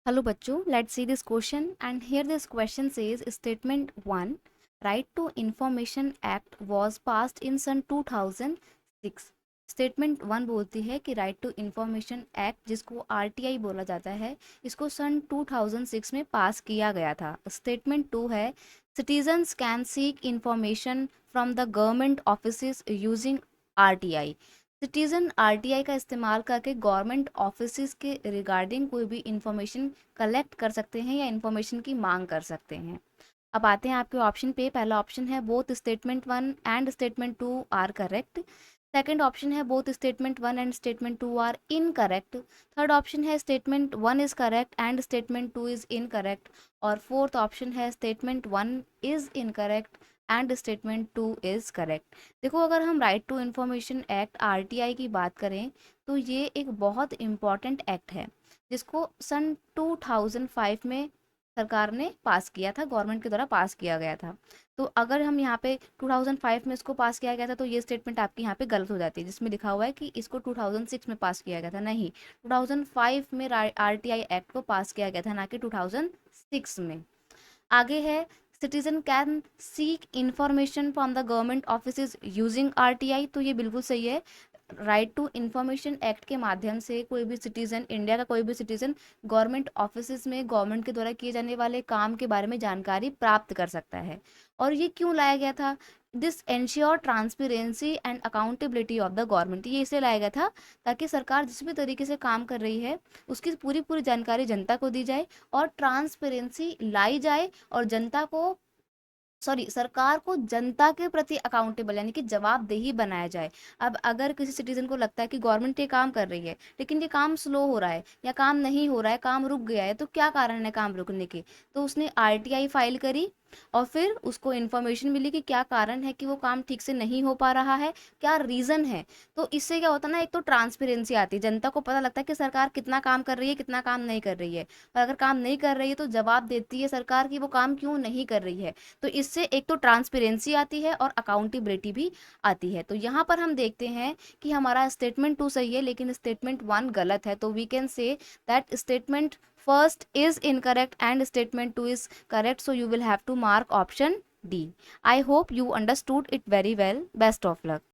Hello bachcho, let's see this question and here this question says statement 1 Right to Information Act was passed in सन 2006। Statement 1 बोलती है कि right to information act जिसको RTI बोला जाता है इसको सन 2006 में पास किया गया था। स्टेटमेंट 2 है citizens can seek information from the government offices using RTI. Citizen RTI का इस्तेमाल करके गवर्नमेंट ऑफिसेज के रिगार्डिंग कोई भी इंफॉर्मेशन कलेक्ट कर सकते हैं या इंफॉर्मेशन की मांग कर सकते हैं। अब आते हैं आपके ऑप्शन पे। पहला ऑप्शन है both statement 1 and statement 2 are correct. Second option है both statement 1 and statement 2 are incorrect. Third option है statement 1 is correct and statement 2 is incorrect. और फोर्थ ऑप्शन है statement 1 is incorrect and statement 2 is correct. देखो, अगर हम right to information act RTI की बात करें तो ये एक बहुत इम्पॉर्टेंट एक्ट है जिसको सन 2005 में सरकार ने पास किया था, गवर्नमेंट के द्वारा पास किया गया था। तो अगर हम यहाँ पे 2005 में इसको पास किया गया था तो ये स्टेटमेंट आपकी यहाँ पे गलत हो जाती है जिसमें लिखा हुआ है कि इसको 2006 में पास किया गया था। नहीं, 2005 में आरटीआई एक्ट को पास किया गया था, ना कि 2006 में। आगे है citizen can seek information from the government office using RTI. तो ये बिल्कुल सही है। राइट टू इंफॉर्मेशन एक्ट के माध्यम से कोई भी सिटीजन, इंडिया का कोई भी सिटीजन गवर्नमेंट ऑफिस में गवर्नमेंट के द्वारा किए जाने वाले काम के बारे में जानकारी प्राप्त कर सकता है। और ये क्यों लाया गया था? This ensure transparency and accountability of the government. ये इसलिए लाया गया था ताकि सरकार जिस भी तरीके से काम कर रही है उसकी पूरी पूरी जानकारी जनता को दी जाए और ट्रांसपेरेंसी लाई जाए और जनता को, सॉरी, सरकार को जनता के प्रति अकाउंटेबल यानी कि जवाबदेही बनाया जाए। अब अगर किसी सिटीजन को लगता है कि गवर्नमेंट ये काम कर रही है लेकिन ये काम स्लो हो रहा है या काम नहीं हो रहा है, काम रुक गया है, तो क्या कारण है काम रुकने के? तो उसने आरटीआई फाइल करी और फिर उसको इन्फॉर्मेशन मिली कि क्या कारण है कि वो काम ठीक से नहीं हो पा रहा है, क्या रीज़न है। तो इससे क्या होता है ना, एक तो ट्रांसपेरेंसी आती है, जनता को पता लगता है कि सरकार कितना काम कर रही है, कितना काम नहीं कर रही है। और अगर काम नहीं कर रही है तो जवाब देती है सरकार कि वो काम क्यों नहीं कर रही है। तो इससे एक तो ट्रांसपेरेंसी आती है और अकाउंटेबिलिटी भी आती है। तो यहाँ पर हम देखते हैं कि हमारा स्टेटमेंट 2 सही है लेकिन स्टेटमेंट 1 गलत है। तो we can say that statement first is incorrect and statement 2 is correct, so you will have to mark option D. I hope you understood it very well. Best of luck.